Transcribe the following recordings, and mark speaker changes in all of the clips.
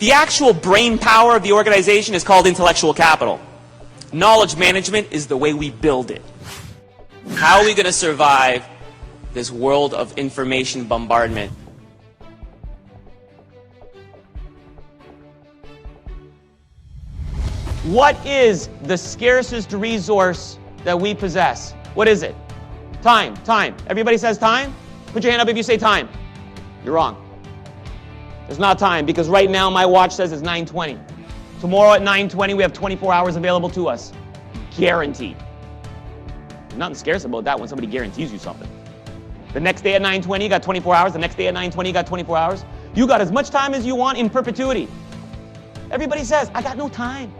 Speaker 1: The actual brain power of the organization is called intellectual capital. Knowledge management is the way we build it. How are we going to survive this world of information bombardment? What is the scarcest resource that we possess? What is it? Time. Time. Everybody says time? Put your hand up if you say time. You're wrong. It's not time, because right now my watch says it's 9:20. Tomorrow at 9:20 we have 24 hours available to us. Guaranteed. There's nothing scarce about that when somebody guarantees you something. The next day at 9:20 you got 24 hours. The next day at 9:20 you got 24 hours. You got as much time as you want in perpetuity. Everybody says, I got no time.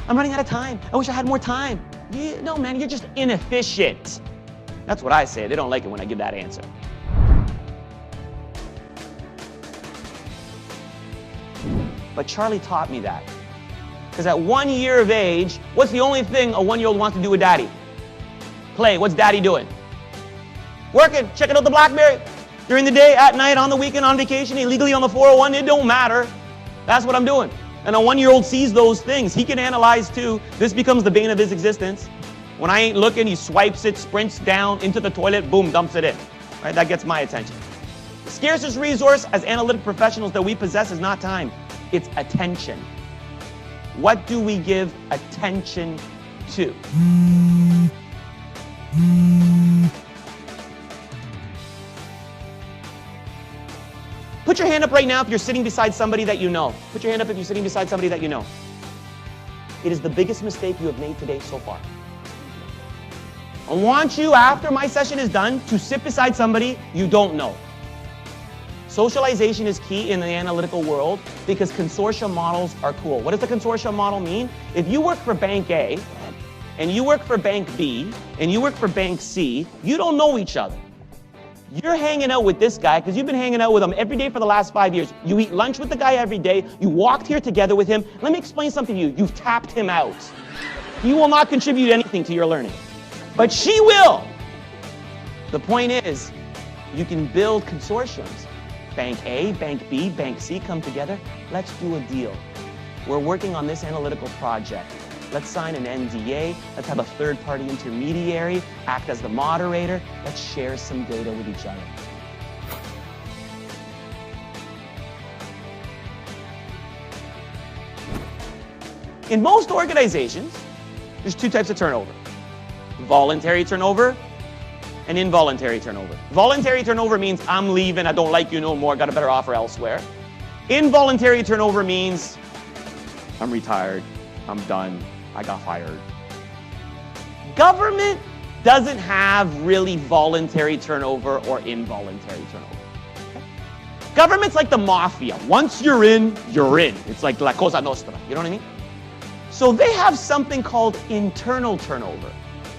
Speaker 1: I'm running out of time. I wish I had more time. No, man, you're just inefficient. That's what I say. They don't like it when I give that answer. But Charlie taught me that. Because at 1 year of age, what's the only thing a 1-year-old wants to do with daddy? Play. What's daddy doing? Working, checking out the BlackBerry. During the day, at night, on the weekend, on vacation, illegally on the 401, it don't matter. That's what I'm doing. And a 1-year-old sees those things. He can analyze too. This becomes the bane of his existence. When I ain't looking, he swipes it, sprints down into the toilet, boom, dumps it in. Right? That gets my attention. The scarcest resource as analytic professionals that we possess is not time. It's attention. What do we give attention to? Put your hand up right now if you're sitting beside somebody that you know. Put your hand up if you're sitting beside somebody that you know. It is the biggest mistake you have made today so far. I want you, after my session is done, to sit beside somebody you don't know. Socialization is key in the analytical world because consortium models are cool. What does the consortium model mean? If you work for Bank A, and you work for Bank B, and you work for Bank C, you don't know each other. You're hanging out with this guy because you've been hanging out with him every day for the last 5 years. You eat lunch with the guy every day. You walked here together with him. Let me explain something to you. You've tapped him out. He will not contribute anything to your learning. But she will. The point is, you can build consortiums. Bank A, Bank B, Bank C come together. Let's do a deal. We're working on this analytical project. Let's sign an NDA. Let's have a third-party intermediary act as the moderator. Let's share some data with each other. In most organizations, there's two types of turnover. Voluntary turnover and involuntary turnover. Voluntary turnover means I'm leaving, I don't like you no more, got a better offer elsewhere. Involuntary turnover means I'm retired, I'm done, I got fired. Government doesn't have really voluntary turnover or involuntary turnover. Okay? Government's like the mafia. Once you're in, you're in. It's like La Cosa Nostra, you know what I mean? So they have something called internal turnover.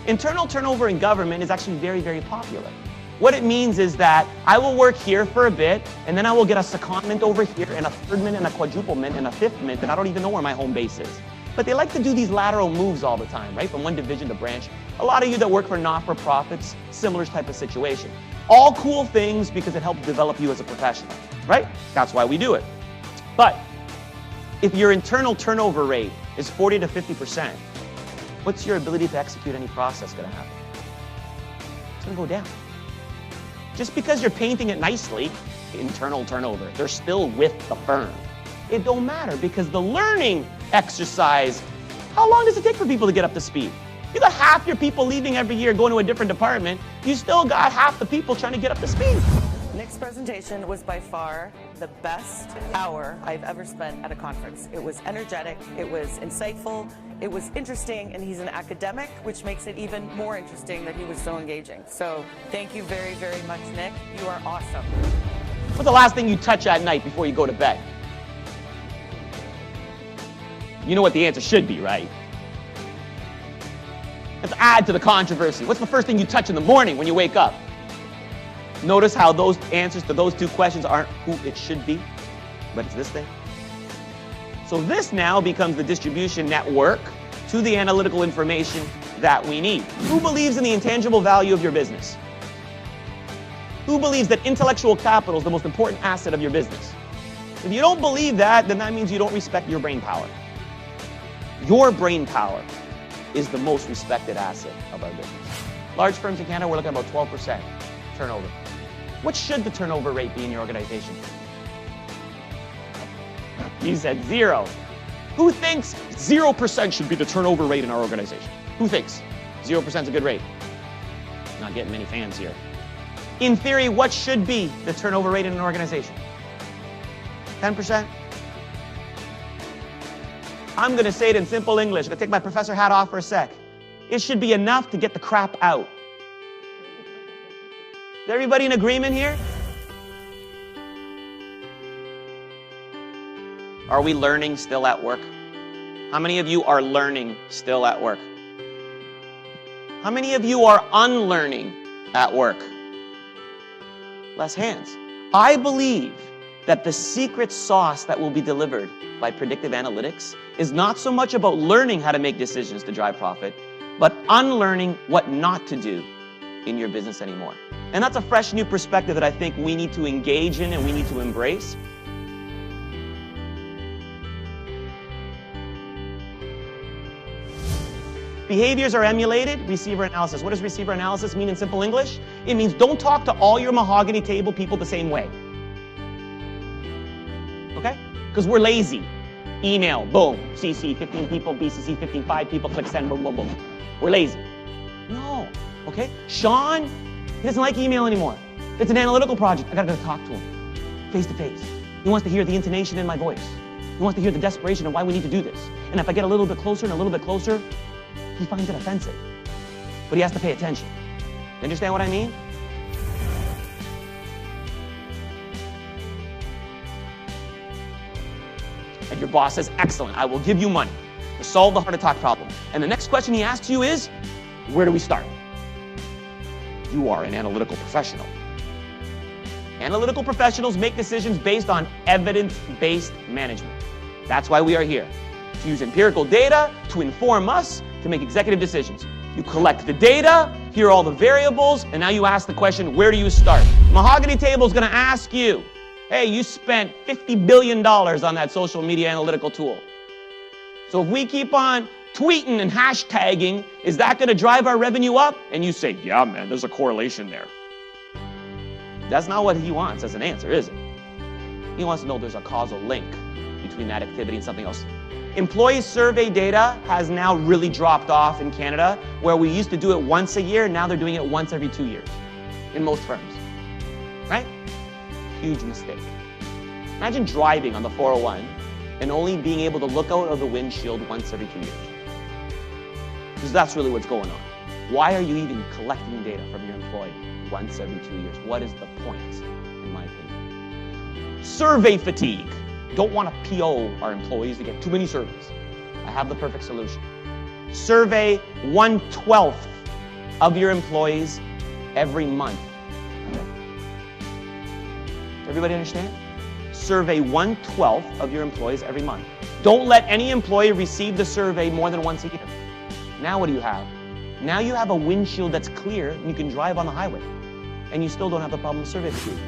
Speaker 1: Internal turnover in government is actually very, very popular. What it means is that I will work here for a bit, and then I will get a secondment over here, and a thirdment, and a quadruplement, and a fifthment, and I don't even know where my home base is. But they like to do these lateral moves all the time, right? From one division to branch. A lot of you that work for not-for-profits, similar type of situation. All cool things because it helps develop you as a professional, right? That's why we do it. But if your internal turnover rate is 40 to 50%, what's your ability to execute any process going to happen? It's going to go down. Just because you're painting it nicely, internal turnover, they're still with the firm. It don't matter because the learning exercise, how long does it take for people to get up to speed? You got half your people leaving every year going to a different department. You still got half the people trying to get up to speed.
Speaker 2: Nick's presentation was by far the best hour I've ever spent at a conference. It was energetic, it was insightful, it was interesting, and he's an academic, which makes it even more interesting that he was so engaging. So thank you very, very much, Nick. You are awesome.
Speaker 1: What's the last thing you touch at night before you go to bed? You know what the answer should be, right? Let's add to the controversy. What's the first thing you touch in the morning when you wake up? Notice how those answers to those two questions aren't who it should be, but it's this thing. So this now becomes the distribution network to the analytical information that we need. Who believes in the intangible value of your business? Who believes that intellectual capital is the most important asset of your business? If you don't believe that, then that means you don't respect your brain power. Your brain power is the most respected asset of our business. Large firms in Canada, we're looking at about 12% turnover. What should the turnover rate be in your organization? You said 0. Who thinks 0% should be the turnover rate in our organization? Who thinks 0% is a good rate? Not getting many fans here. In theory, what should be the turnover rate in an organization? 10%? I'm going to say it in simple English. I'm going to take my professor hat off for a sec. It should be enough to get the crap out. Is everybody in agreement here? Are we learning still at work? How many of you are learning still at work? How many of you are unlearning at work? Less hands. I believe that the secret sauce that will be delivered by predictive analytics is not so much about learning how to make decisions to drive profit, but unlearning what not to do in your business anymore. And that's a fresh new perspective that I think we need to engage in and we need to embrace. Behaviors are emulated, receiver analysis. What does receiver analysis mean in simple English? It means don't talk to all your mahogany table people the same way. Okay? Because we're lazy. Email, boom, CC 15 people, BCC 15, 5 people, click send, boom, boom, boom. We're lazy. No, okay? Sean, he doesn't like email anymore. It's an analytical project. I gotta go talk to him, face to face. He wants to hear the intonation in my voice. He wants to hear the desperation of why we need to do this. And if I get a little bit closer and a little bit closer, he finds it offensive. But he has to pay attention. You understand what I mean? And your boss says, excellent, I will give you money to solve the heart-to-talk problem. And the next question he asks you is, where do we start? You are an analytical professional. Analytical professionals make decisions based on evidence-based management. That's why we are here, to use empirical data to inform us to make executive decisions. You collect the data, hear all the variables, and now you ask the question, where do you start? Mahogany Table is going to ask you, hey, you spent $50 billion on that social media analytical tool. So if we keep on tweeting and hashtagging, is that going to drive our revenue up? And you say, yeah, man, there's a correlation there. That's not what he wants as an answer, is it? He wants to know there's a causal link between that activity and something else. Employee survey data has now really dropped off in Canada, where we used to do it once a year, now they're doing it once every 2 years in most firms, right? Huge mistake. Imagine driving on the 401 and only being able to look out of the windshield once every 2 years. Because that's really what's going on. Why are you even collecting data from your employee once every 2 years? What is the point, in my opinion? Survey fatigue. Don't want to PO our employees to get too many surveys. I have the perfect solution. Survey 1/12 of your employees every month. Everybody understand? Survey 1/12 of your employees every month. Don't let any employee receive the survey more than once a year. Now what do you have? Now you have a windshield that's clear and you can drive on the highway. And you still don't have the problem of survey fatigue.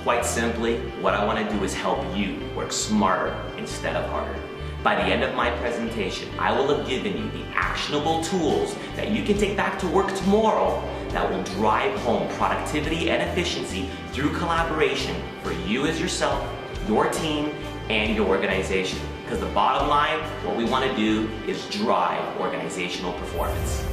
Speaker 3: Quite simply, what I want to do is help you work smarter instead of harder. By the end of my presentation, I will have given you the actionable tools that you can take back to work tomorrow that will drive home productivity and efficiency through collaboration for you as yourself, your team, and your organization. Because the bottom line, what we want to do is drive organizational performance.